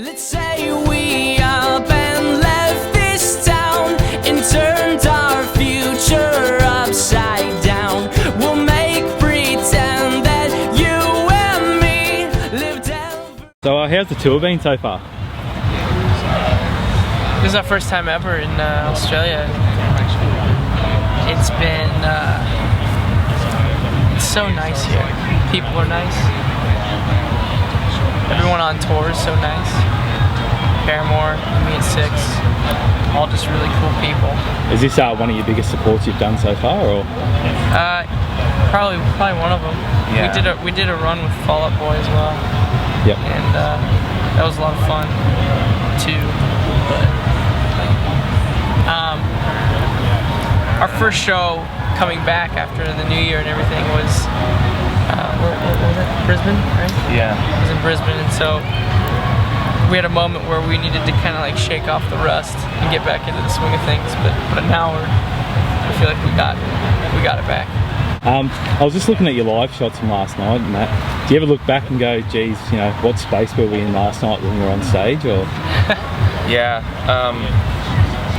Let's say we up and left this town and turned our future upside down. We'll make pretend that you and me lived ever. So how's the tour been so far? This is our first time ever in Australia. It's been it's so nice here. People are nice. Everyone on tour is so nice. Paramore, me at 6, all just really cool people. Is this one of your biggest supports you've done so far, or? Probably one of them. Yeah. We did a run with Fall Out Boy as well. Yep. And that was a lot of fun too. But our first show coming back after the New Year and everything was what was it? Brisbane, right? Yeah. It was in Brisbane, and so we had a moment where we needed to kind of like shake off the rust and get back into the swing of things. But now I feel like we got it back. I was just looking at your live shots from last night and that. Do you ever look back and go, geez, you know, what space were we in last night when we were on stage, or? Yeah.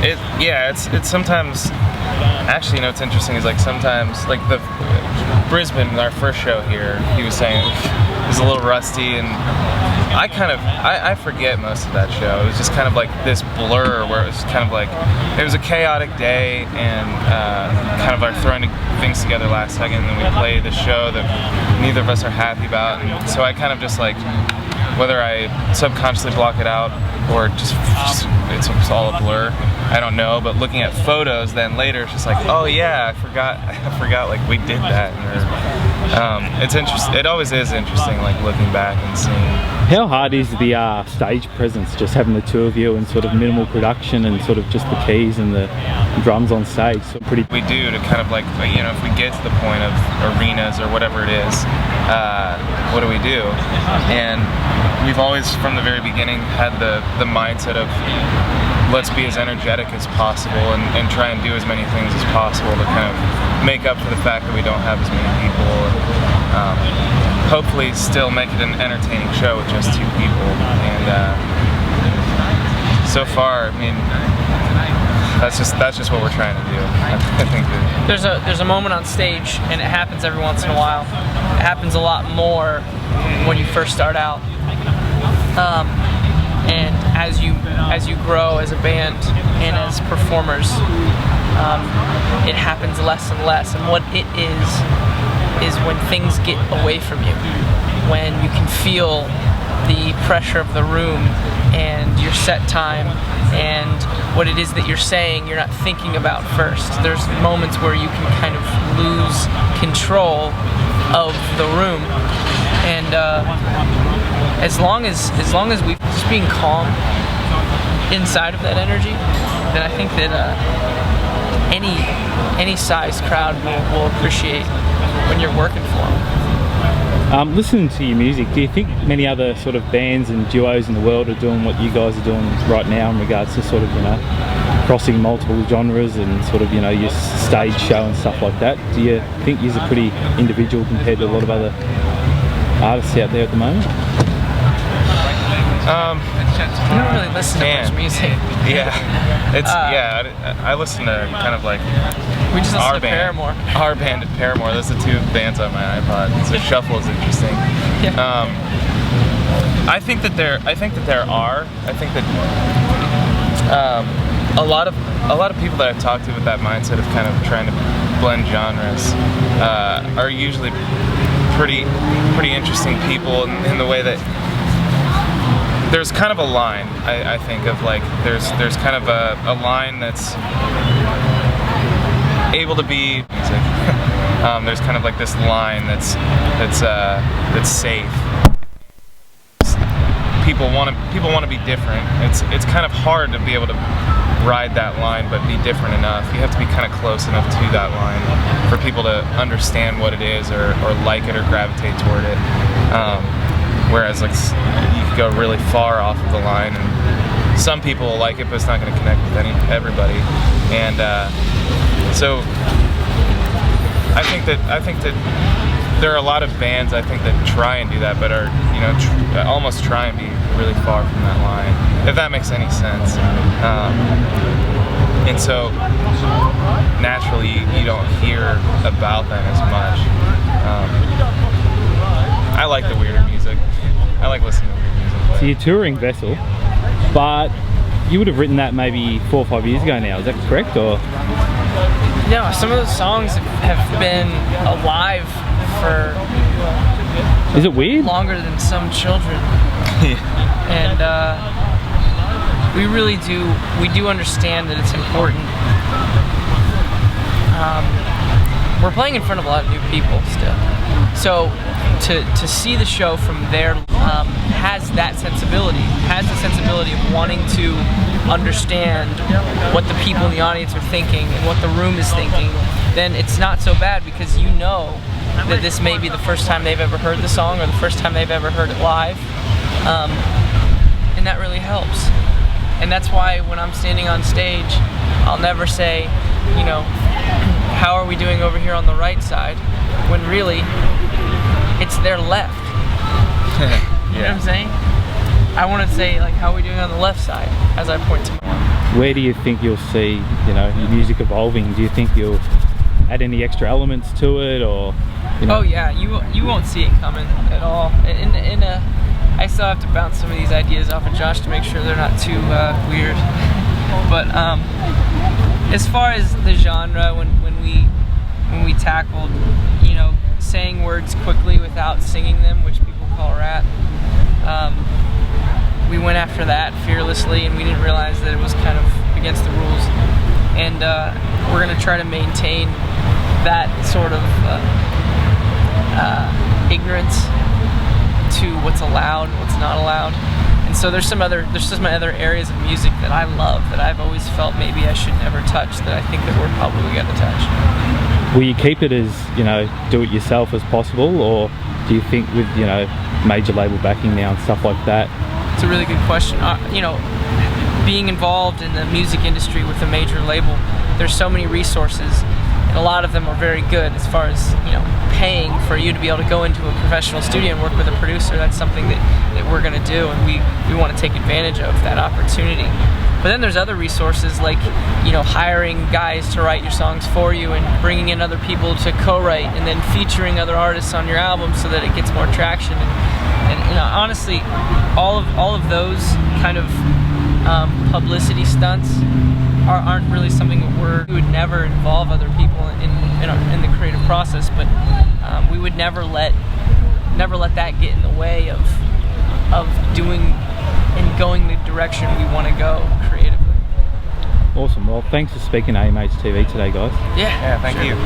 It's sometimes. Actually, you know, what's interesting is like sometimes, like the Brisbane, our first show here, he was saying it was a little rusty, and I forget most of that show. It was just kind of like this blur where it was kind of like, it was a chaotic day, and kind of like throwing things together last second, and then we played the show that neither of us are happy about, and so I kind of just like, whether I subconsciously block it out or just it's all a blur, I don't know. But looking at photos then later, it's just like, oh yeah, I forgot like we did that. It's interesting. It always is interesting, like looking back and seeing. How hard is the stage presence, just having the two of you and sort of minimal production and sort of just the keys and the drums on stage? So pretty. We do to kind of like, you know, if we get to the point of arenas or whatever it is, what do we do? And we've always, from the very beginning, had the mindset of let's be as energetic as possible and try and do as many things as possible to kind of make up for the fact that we don't have as many people, and hopefully still make it an entertaining show with just 2 people. And so far, I mean, that's just what we're trying to do. I think there's a moment on stage, and it happens every once in a while. It happens a lot more when you first start out. And as you grow as a band and as performers, it happens less and less. And what it is when things get away from you, when you can feel the pressure of the room and your set time and what it is that you're saying, you're not thinking about first. There's moments where you can kind of lose control of the room, and as long as we just being calm inside of that energy, then I think that any size crowd will appreciate when you're working for them. Listening to your music, do you think many other sort of bands and duos in the world are doing what you guys are doing right now in regards to sort of, you know, crossing multiple genres and sort of, you know, your stage show and stuff like that? Do you think you're pretty individual compared to a lot of other artists out there at the moment? I don't really listen to much music. Yeah, I listen to kind of like we just listen to band, Paramore. Our band at Paramore. Those are 2 bands on my iPod. So shuffle is interesting. Yeah. I think that there are. I think that a lot of people that I've talked to with that mindset of kind of trying to blend genres are usually pretty interesting people in the way that there's kind of a line, I think, of like there's kind of a line that's able to be music. There's kind of like this line that's safe. People want to be different. It's kind of hard to be able to ride that line but be different enough. You have to be kind of close enough to that line for people to understand what it is or like it or gravitate toward it. Whereas like you could go really far off of the line, and some people will like it, but it's not going to connect with everybody. And so I think that there are a lot of bands I think that try and do that, but are, you know, almost try and be really far from that line, if that makes any sense. And so naturally you don't hear about them as much. I like the weirder music. I like listening to weird music. So you're touring Vessel, but you would have written that maybe 4 or 5 years ago now, is that correct? Or No, some of those songs have been alive for is it weird? longer than some children. And we do understand that it's important. We're playing in front of a lot of new people still. So to see the show from there has the sensibility of wanting to understand what the people in the audience are thinking and what the room is thinking, then it's not so bad, because you know that this may be the first time they've ever heard the song or the first time they've ever heard it live. And that really helps. And that's why when I'm standing on stage, I'll never say, you know, how are we doing over here on the right side, when really it's their left. You know what I'm saying? I want to say, like, how are we doing on the left side, as I point to my arm. Where do you think you'll see, you know, your music evolving? Do you think you'll add any extra elements to it, or, you know? Oh yeah, you won't see it coming at all. I still have to bounce some of these ideas off of Josh to make sure they're not too weird. But as far as the genre, when we tackled, you know, saying words quickly without singing them, which people call rap, we went after that fearlessly, and we didn't realize that it was kind of against the rules. And we're going to try to maintain that sort of ignorance to what's allowed, what's not allowed. And so there's some other areas of music that I love, that I've always felt maybe I should never touch, that I think that we're probably going to touch. Will you keep it as, you know, do it yourself as possible, or do you think with, you know, major label backing now and stuff like that? It's a really good question. You know, being involved in the music industry with a major label, there's so many resources, and a lot of them are very good as far as, you know, paying for you to be able to go into a professional studio and work with a producer. That's something that we're going to do, and we want to take advantage of that opportunity. But then there's other resources, like, you know, hiring guys to write your songs for you, and bringing in other people to co-write, and then featuring other artists on your album so that it gets more traction. And you know, honestly, all of those kind of publicity stunts aren't really something that we would never involve other people in the creative process, but we would never let that get in the way of doing and going the direction we want to go creatively. Awesome. Well, thanks for speaking to AMH TV today, guys. Yeah, Thank sure. you.